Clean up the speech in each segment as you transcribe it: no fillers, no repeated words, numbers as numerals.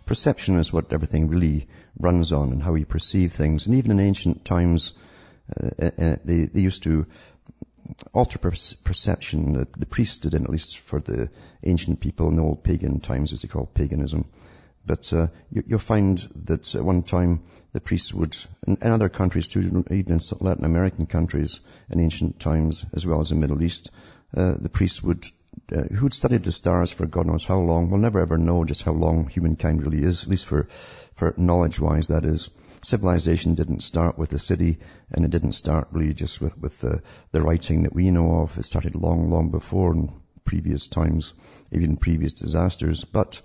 perception is what everything really runs on, and how we perceive things. And even in ancient times, they used to alter perception. The priests did, at least for the ancient people in the old pagan times, as they call paganism. But you'll find that at one time the priests would, in other countries too, even in Latin American countries in ancient times, as well as in the Middle East, the priests would, who'd studied the stars for God knows how long, will never ever know just how long humankind really is, at least for knowledge-wise, that is. Civilization didn't start with the city, and it didn't start really just with the writing that we know of. It started long, long before, in previous times, even previous disasters. But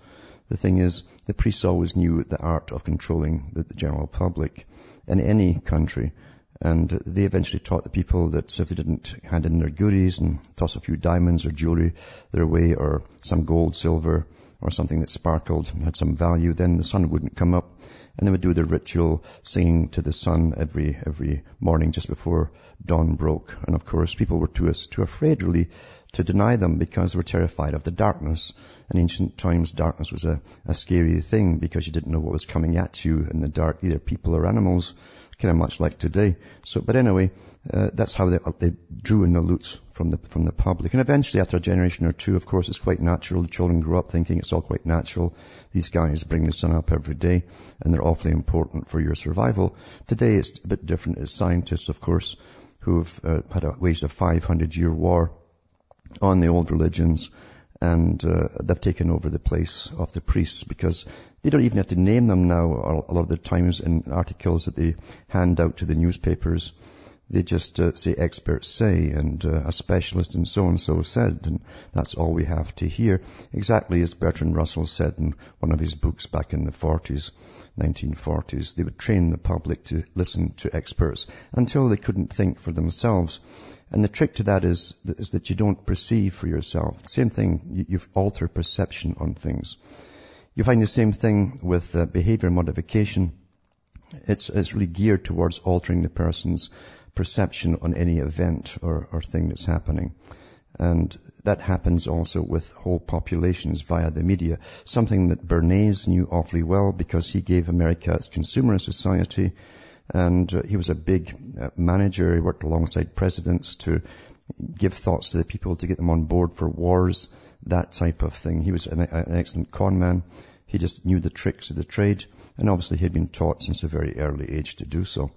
the thing is, the priests always knew the art of controlling the general public in any country. And they eventually taught the people that if they didn't hand in their goodies and toss a few diamonds or jewelry their way, or some gold, silver, or something that sparkled and had some value, then the sun wouldn't come up. And they would do the ritual singing to the sun every morning just before dawn broke. And of course, people were too afraid really to deny them, because they were terrified of the darkness. In ancient times, darkness was a scary thing, because you didn't know what was coming at you in the dark, either people or animals, kind of much like today. But anyway, that's how they drew in the loot from the public. And eventually, after a generation or two, of course, it's quite natural. The children grow up thinking it's all quite natural. These guys bring the sun up every day, and they're awfully important for your survival. Today, it's a bit different. It's scientists, of course, who've waged a 500-year war on the old religions, and they've taken over the place of the priests, because they don't even have to name them now a lot of the times in articles that they hand out to the newspapers. They just say experts say, and a specialist and so said, and that's all we have to hear. Exactly as Bertrand Russell said in one of his books back in the 1940s, they would train the public to listen to experts until they couldn't think for themselves. And the trick to that is that you don't perceive for yourself. Same thing, you alter perception on things. You find the same thing with behavior modification. It's really geared towards altering the person's perception on any event or thing that's happening. And that happens also with whole populations via the media, something that Bernays knew awfully well, because he gave America its consumerist society. And he was a big manager. He worked alongside presidents to give thoughts to the people, to get them on board for wars, that type of thing. He was an excellent con man. He just knew the tricks of the trade, and obviously he had been taught since a very early age to do so.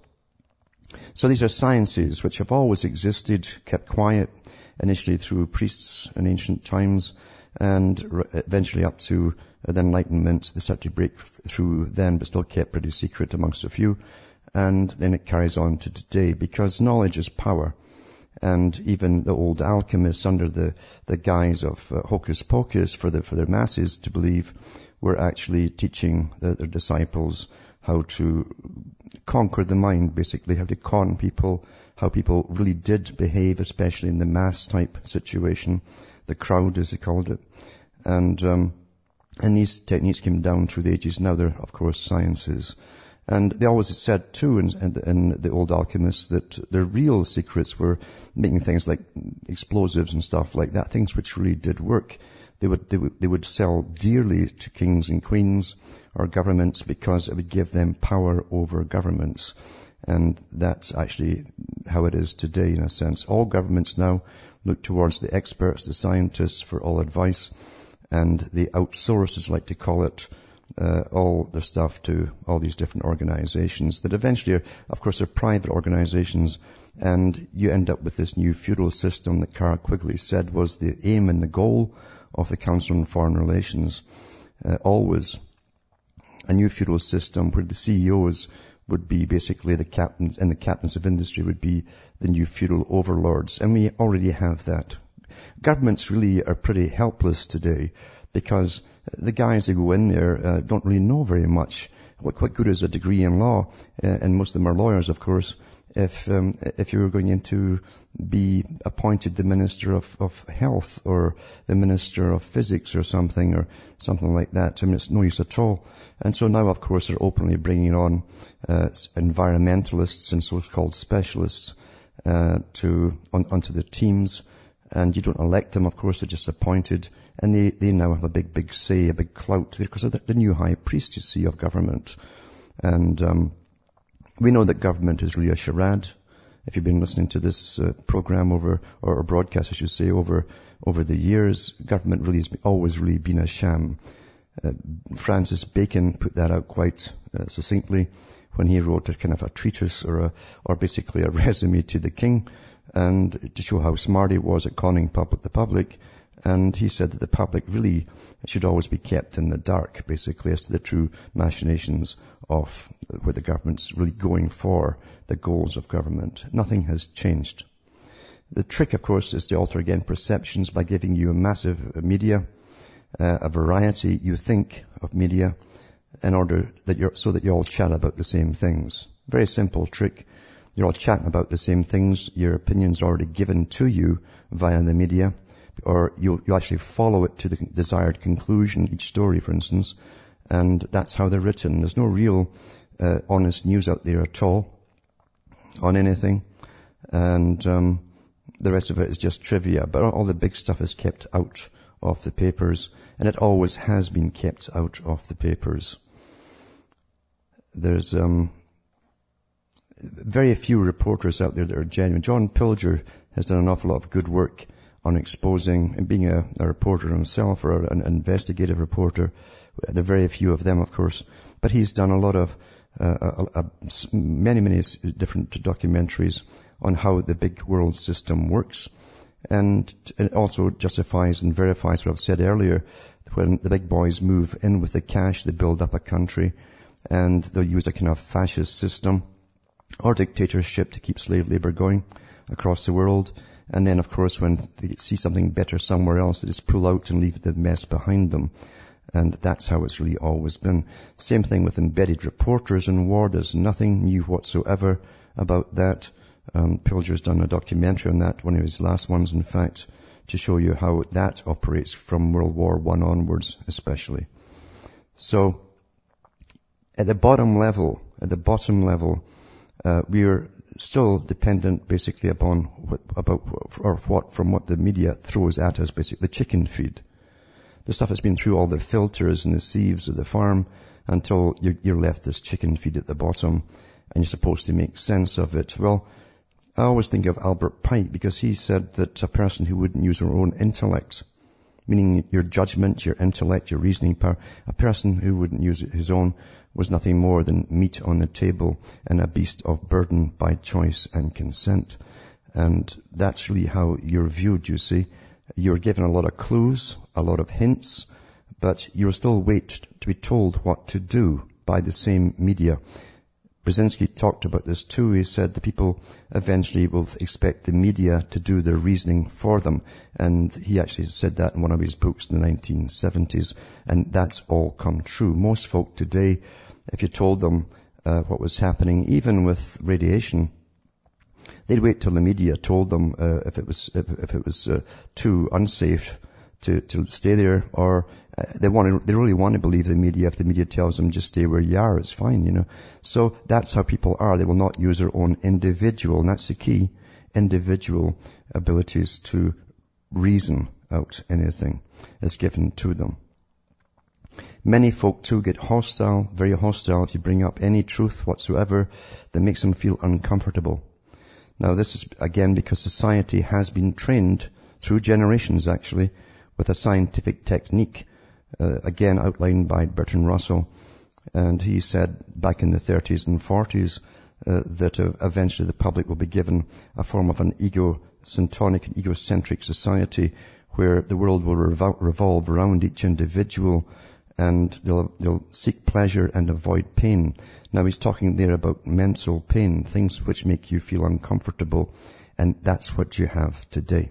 So these are sciences which have always existed, kept quiet, initially through priests in ancient times, and eventually up to the Enlightenment. They started to break through then, but still kept pretty secret amongst a few. And then it carries on to today, because knowledge is power. And even the old alchemists, under the guise of hocus pocus for their masses to believe, were actually teaching their disciples how to conquer the mind, basically, how to con people, how people really did behave, especially in the mass type situation, the crowd as they called it. And these techniques came down through the ages. Now they're, of course, sciences. And they always said, too, in the old alchemists, that their real secrets were making things like explosives and stuff like that, things which really did work. They would sell dearly to kings and queens or governments, because it would give them power over governments. And that's actually how it is today, in a sense. All governments now look towards the experts, the scientists, for all advice, and they outsource, as I like to call it, all their stuff to all these different organizations that eventually are, of course, are private organizations, and you end up with this new feudal system that Carl Quigley said was the aim and the goal of the Council on Foreign Relations. Always a new feudal system where the CEOs would be basically the captains, and the captains of industry would be the new feudal overlords. And we already have that. Governments really are pretty helpless today, because the guys that go in there don't really know very much. What good is a degree in law? And most of them are lawyers, of course. If you're going in to be appointed the Minister of Health or the Minister of Physics or something like that, I mean, it's no use at all. And so now, of course, they're openly bringing on environmentalists and so-called specialists onto the teams. And you don't elect them, of course, they're just appointed. And they now have a big say, a big clout, because they're the new high priest, you see, of government. And we know that government is really a charade. If you've been listening to this program or broadcast, I should say, over the years, government really has always really been a sham. Francis Bacon put that out quite succinctly when he wrote a kind of a treatise or basically a resume to the king, and to show how smart he was at conning the public. And he said that the public really should always be kept in the dark, basically, as to the true machinations of where the government's really going for, the goals of government. Nothing has changed. The trick, of course, is to alter again perceptions by giving you a massive media, a variety, you think, of media, in order that so that you all chat about the same things. Very simple trick. You're all chatting about the same things. Your opinion's already given to you via the media, or you actually follow it to the desired conclusion, each story, for instance, and that's how they're written. There's no real honest news out there at all on anything, and the rest of it is just trivia. But all the big stuff is kept out of the papers, and it always has been kept out of the papers. There's very few reporters out there that are genuine. John Pilger has done an awful lot of good work on exposing, and being a reporter himself, or an investigative reporter. There are very few of them, of course, but he's done a lot of many different documentaries on how the big world system works. And it also justifies and verifies what I've said earlier. When the big boys move in with the cash, they build up a country, and they'll use a kind of fascist system or dictatorship to keep slave labor going across the world. And then, of course, when they see something better somewhere else, they just pull out and leave the mess behind them. And that's how it's really always been. Same thing with embedded reporters in war. There's nothing new whatsoever about that. Pilger's done a documentary on that, one of his last ones, in fact, to show you how that operates from World War I onwards, especially. So, at the bottom level, we are still dependent, basically, upon from what the media throws at us, basically the chicken feed. The stuff has been through all the filters and the sieves of the farm until you're left this chicken feed at the bottom, and you're supposed to make sense of it. Well, I always think of Albert Pike, because he said that a person who wouldn't use their own intellect, meaning your judgment, your intellect, your reasoning power, a person who wouldn't use his own was nothing more than meat on the table and a beast of burden by choice and consent. And that's really how you're viewed, you see. You're given a lot of clues, a lot of hints, but you'll still wait to be told what to do by the same media. Brzezinski talked about this too. He said the people eventually will expect the media to do their reasoning for them. And he actually said that in one of his books in the 1970s. And that's all come true. Most folk today, if you told them what was happening, even with radiation, they'd wait till the media told them if it was too unsafe to stay there, or they really want to believe the media. If the media tells them just stay where you are, it's fine, you know. So that's how people are. They will not use their own individual, and that's the key, individual abilities to reason out anything that's given to them. Many folk too get hostile, very hostile, to bring up any truth whatsoever that makes them feel uncomfortable. Now this is again because society has been trained through generations actually with a scientific technique, again outlined by Bertrand Russell. And he said back in the 30s and 40s that eventually the public will be given a form of an egosyntonic and egocentric society where the world will revolve around each individual, and they'll seek pleasure and avoid pain. Now he's talking there about mental pain, things which make you feel uncomfortable, and that's what you have today.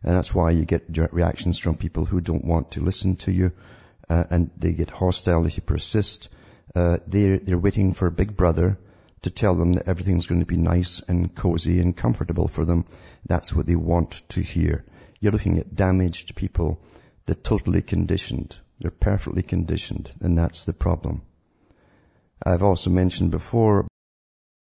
And that's why you get reactions from people who don't want to listen to you, and they get hostile if you persist. They're waiting for Big Brother to tell them that everything's going to be nice and cozy and comfortable for them. That's what they want to hear. You're looking at damaged people. They're totally conditioned. They're perfectly conditioned, and that's the problem. I've also mentioned before